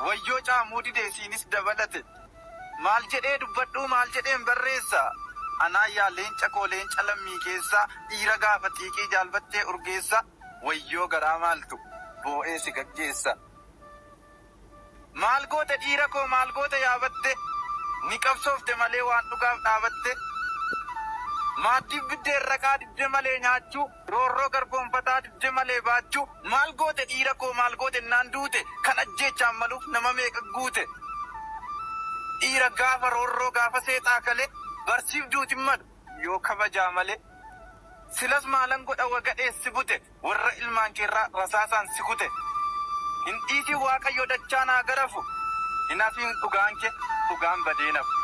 wayyoo caamuu didee siinis dabalate maal jedhee dubbadhuu maal jedheen barreessa anaa yaa leenca koo leenca lammii keessa dhiira gaafa xiiqii jaalbattee urgeessa wayyoo garaa maaltu boo'ee si gaggeessa maal goote dhiira koo maal goote yaabatte ni qabsoofte malee waan dhugaaf dhaabatte maaddiif biddeen raqaa dibde malee nyaachuu roorroo garboonfataa dibde malee baachuu maal goote dhiira koo maal goote naan duute kan ajjeechaan maluuf nama meeqa guute dhiira gaafa roorroo gaafa seexaa kalee barsiif duutin malu yoo kabajaa malee silas maalan godha wagadheessi bute warra ilmaan keerraa rasaasaan si kute hin dhiisin waaqayyo dachaa naa garafu hin hafiin dhugaan kee dhugaan badee nafu.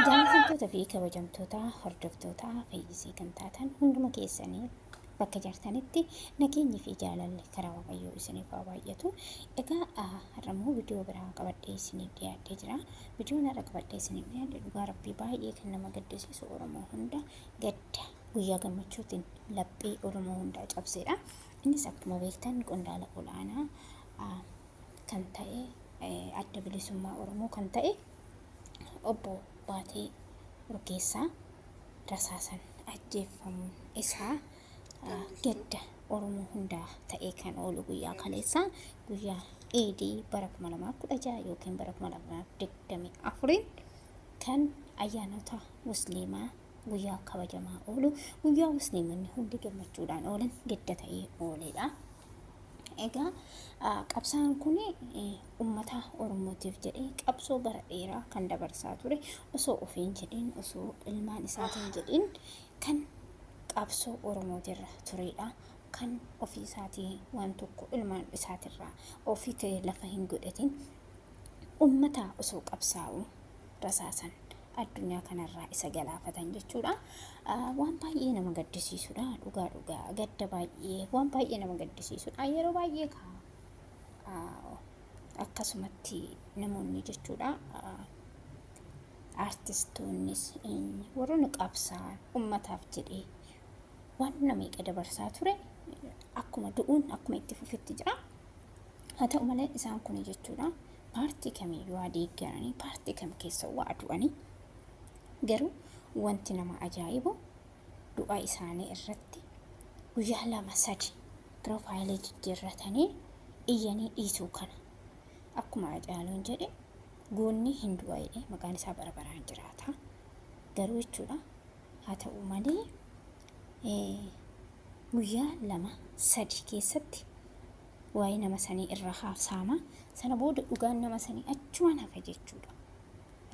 Jaallatamtoota fi kabajamtoota hordoftoota fayyisii kan taatan hunduma keessanii bakka jirtanitti nageenyi fi jaalalli karaa waaqayyoo isiniif haa baay'atu. Egaa har'ammoo viidiyoo biraa qabadhee isiniif dhiyaadhee jira. Viidiyoon har'a qabadhee isiniif dhiyaadhe dhugaa rabbii baay'ee kan nama gaddisiisu Oromoo hunda gadda guyyaa gammachuutiin laphee Oromoo hundaa cabsedha. Innis akkuma beektan qondaala olaanaa kan ta'e adda bilisummaa Oromoo kan ta'e obbo Baatee Urgeessaa rasaasan ajjeefamuun isaa gadda Oromoo hundaa ta'ee kan oolu guyyaa kaleessa guyyaa eedii bara 2016 yookiin bara 2024 kan ayyaanota musliimaa guyyaa kabajamaa oolu guyyaa musliimonni hundi gammachuudhaan oolan gadda ta'ee ooledha. Egaa qabsaan kun ummata Oromootiif jedhee qabsoo bara dheeraa kan dabarsaa ture osoo ofiin jedhin osoo ilmaan isaatiin jedhin kan qabsoo Oromootirra turedha. akkan ofii isaatii waan tokko ilmaan isaatirraa ofii ta'e lafa hin godhatin ummata osoo qabsaa'u rasaasan addunyaa kanarraa isa galaafatan jechuudha. Waan baay'ee nama gaddisiisudha. Dhugaa gadda baay'ee waan baay'ee nama gaddisiisudha. Yeroo baay'ee akkasumatti namoonni jechuudha. Artistoonnis warroonni qabsaa'an ummataaf jedhee waan meeqa dabarsaa ture akkuma du'uun akkuma itti fufetti jira. Haa ta'u malee isaan kun jechuudha paartii kamiyyuu deeggaranii paartii kam keessa waa du'anii garuu wanti nama ajaa'ibu du'a isaanii irratti guyyaa 2-3 piroofaayilii jijjiirratanii iyyanii dhiisuu kana akkuma Hacaaluun jedhe goonni hin du'a jedhe maqaan isaa bara baraan jiraata garuu jechuudha. Haa ta'u malee guyyaa 2-3 keessatti waa'ee nama sanii irra haasa'ama sana booda dhugaan nama sanii achumaan hafa jechuudha.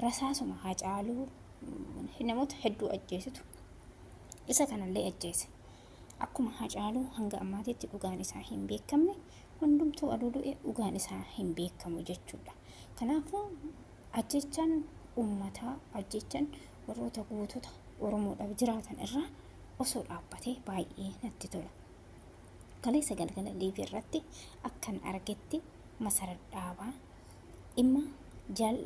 Rasaasuma Hacaaluu namoota hedduu ajjeesitu isa kanallee ajjeese akkuma Hacaaluu hanga ammaatitti dhugaan isaa hin beekamne hundumtuu aduu du'e dhugaan isaa hin beekamu jechuudha. Kanaafuu ajjechaan uummataa ajjechaan warroota gootota Oromoodhaaf jiraatan irraa osoo dhaabbatee baay'ee natti tola. Kaleessa galgala liivii irratti akkan argetti masara dhaabaa dhimma jaal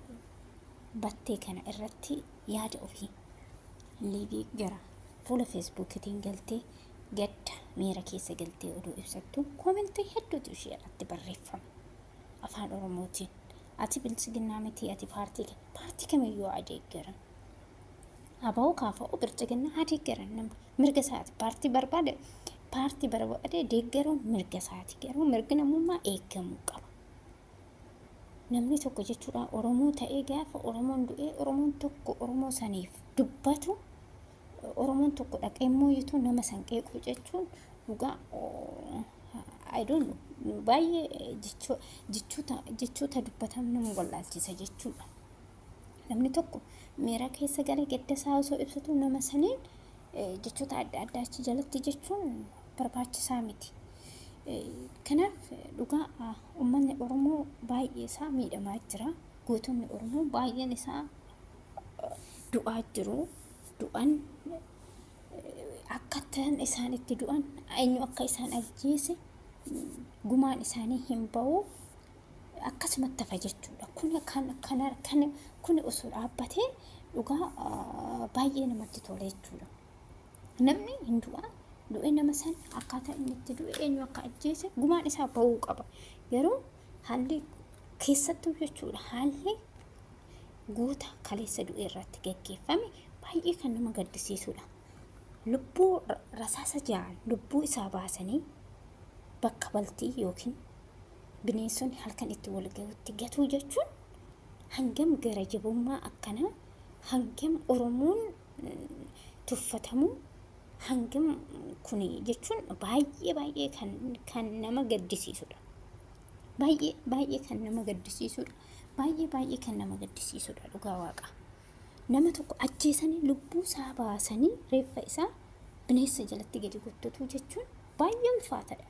battee kana irratti yaada ofii liivii gara fuula feesbuukiitiin galtee gadda miira keessa galtee oduu ibsattu koomentii hedduutu ishee irratti barreeffama afaan Oromootiin. Ati bilchiginnaa miti ati paartii kamiyyuu deeggaran aba'oo kaafa'u bilchiginnaa deeggaran namni mirga isaati paartii barbaade deeggaruun mirga isaati garuu mirgi namummaa eegamuu qaba. Namni tokko jechuudha Oromoo ta'ee gaafa Oromoon du'ee Oromoon tokko Oromoo saniif dubbatu Oromoon tokko dhaqee mooyituu nama san qeequu jechuun dhugaa baay'ee jechoota dubbatamu nama wallaalchisa jechuudha. Namni tokko miira keessa galee gadda isaa osoo ibsatu nama saniin jechoota adda addaa achi jalatti jechuun barbaachisaa miti. Kanaaf dhugaa uummanni Oromoo baay'ee isaa miidhamaa jira. Gootonni Oromoo baay'een isaa du'aa jiru. Du'an akkaataan isaan itti du'an eenyu akka isaan ajjeese gumaan isaanii hin ba'u akkasumatti hafa jechuudha. Kun osoo dhaabbatee dhugaa baay'ee namatti tola jechuudha. Namni hin du'e nama sana akkaataa inni itti du'e eenyu akka ajjeese gumaan isaa ba'uu qaba. Garuu haalli keessattuu jechuudha haalli goota kaleessa du'e irratti gaggeeffame baay'ee kan nama gaddisiisudha. Lubbuu rasaasa ja'an lubbuu isaa baasanii bakka baltii yookiin bineensonni halkan itti wal gahuutti gatuu jechuun hangam gara jabummaa akkanaa hangam Oromoon tuffatamu hangam kuni jechuun baay'ee kan nama gaddisiisudha. Baay'ee kan nama gaddisiisudha. Baay'ee kan nama gaddisiisudha dhugaa waaqa. Nama tokko ajjeesanii lubbuu isaa baasanii reeffa isaa bineensa jalatti gadi guddatu jechuun baay'ee ulfaataadha.